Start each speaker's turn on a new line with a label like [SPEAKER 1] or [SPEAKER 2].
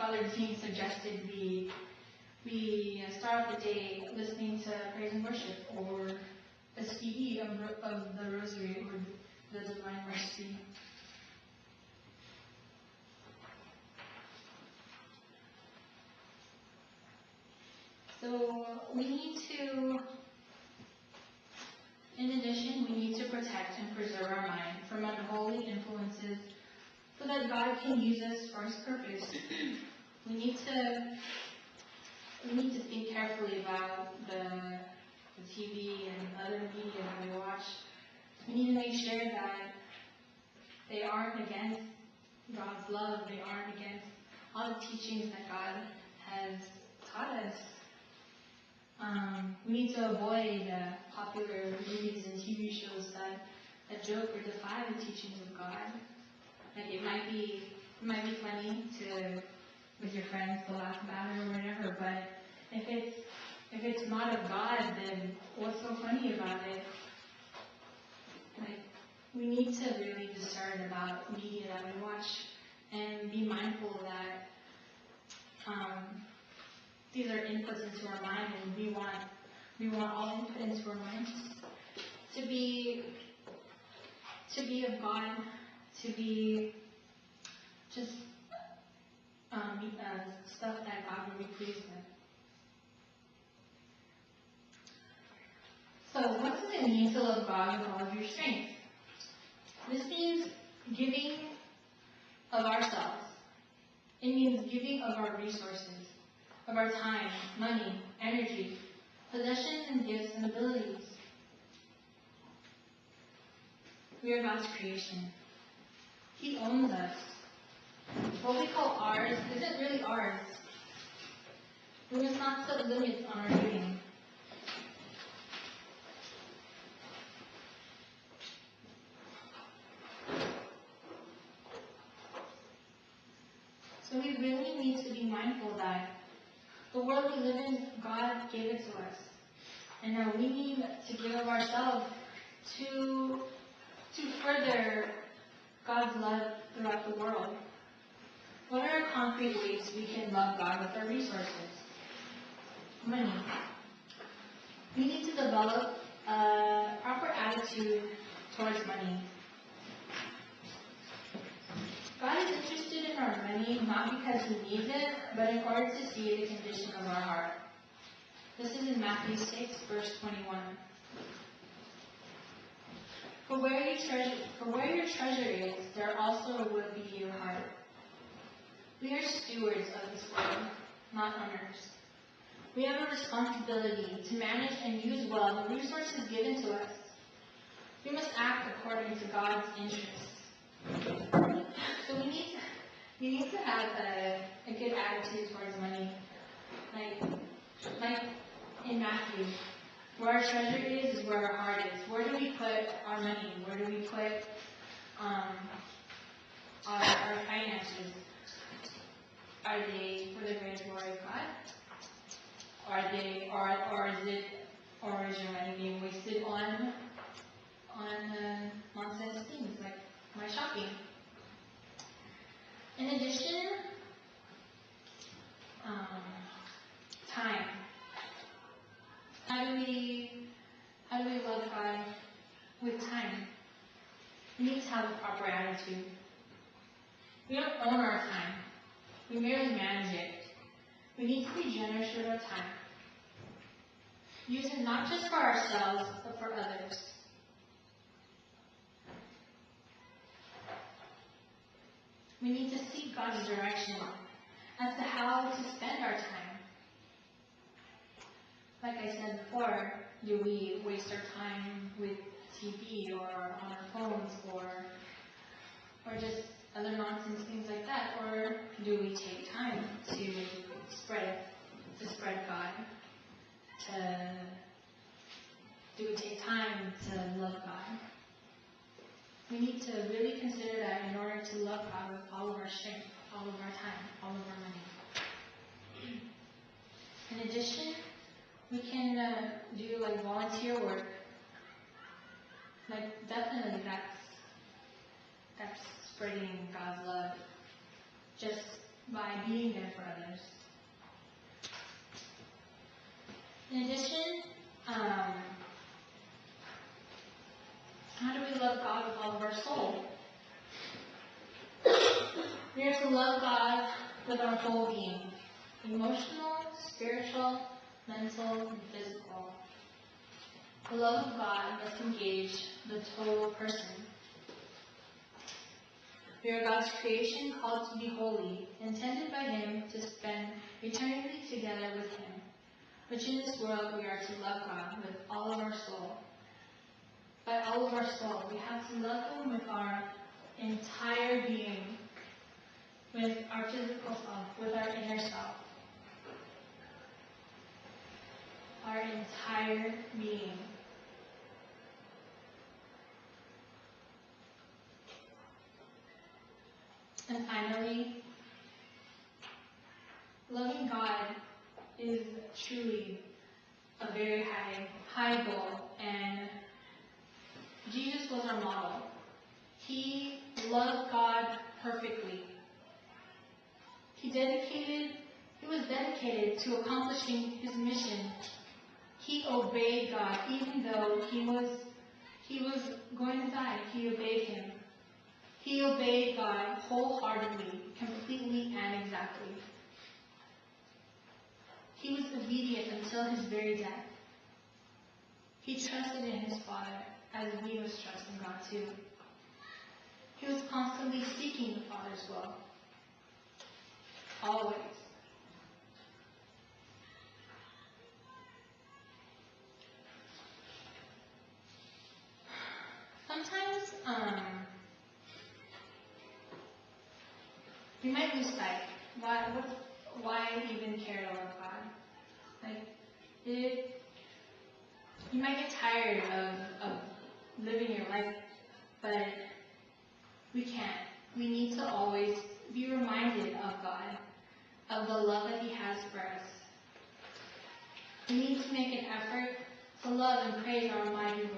[SPEAKER 1] Father Dean suggested we start off the day listening to praise and worship, or a CD of the Rosary or the Divine Mercy. So we need to, in addition, we need to protect and preserve our mind from unholy influences so that God can use us for His purpose. We need to think carefully about the TV and other media that we watch. We need to make sure that they aren't against God's love. They aren't against all the teachings that God has taught us. We need to avoid popular movies and TV shows that joke or defy the teachings of God. Like it might be funny with your friends to laugh about it or whatever, but if it's not of God, then what's so funny about it? Like, we need to really discern about media that we watch and be mindful that these are inputs into our mind, and we want all input into our minds to be of God, to be just stuff that God will be pleased with. So what does it mean to love God with all of your strength? This means giving of ourselves. It means giving of our resources, of our time, money, energy, possessions and gifts and abilities. We are God's creation. He owns us. What we call ours isn't really ours. We must not set limits on our giving. So we really need to be mindful that the world we live in, God gave it to us. And now we need to give of ourselves to further God's love throughout the world. What are concrete ways we can love God with our resources? Money. We need to develop a proper attitude towards money. God is interested in our money not because He needs it, but in order to see the condition of our heart. This is in Matthew 6, verse 21. For where your treasure is, there also will be your heart. We are stewards of this world, not owners. We have a responsibility to manage and use well the resources given to us. We must act according to God's interests. So we need to have a good attitude towards money. Like in Matthew, where our treasure is where our heart is. Where do we put our money? Where do we put our finances? Are they for the great glory of God? Or is your money being wasted on nonsense things like my shopping? In addition, time. How do we love God with time? We need to have a proper attitude. We don't own our time. We merely manage it. We need to be generous with our time. Use it not just for ourselves, but for others. We need to seek God's direction as to how to spend our time. Like I said before, do we waste our time with TV or on our phones or just other nonsense things like that? Or do we take time to spread God? Do we take time to love God? We need to really consider that in order to love God with all of our strength, all of our time, all of our money. In addition, we can do like volunteer work. Like definitely that's spreading God's love. Just by being there for others. In addition, how do we love God with all of our soul? We are to love God with our whole being, emotional, spiritual, mental, and physical. The love of God must engage the total person. We are God's creation, called to be holy, intended by Him to spend eternity together with Him. Which in this world we are to love God with all of our soul. By all of our soul, we have to love Him with our entire being, with our physical self, with our inner self. Our entire being. And finally, loving God is truly a very high goal, and Jesus was our model. He loved God perfectly. He was dedicated to accomplishing His mission. He obeyed God, even though he was going to die. He obeyed Him. He obeyed God wholeheartedly, completely, and exactly. He was obedient until His very death. He trusted in His Father as He was trusting God too. He was constantly seeking the Father's will. Always. Sometimes, we might lose sight. Why even care to love God? You might get tired of living your life, but we can't. We need to always be reminded of God, of the love that He has for us. We need to make an effort to love and praise our Almighty Lord.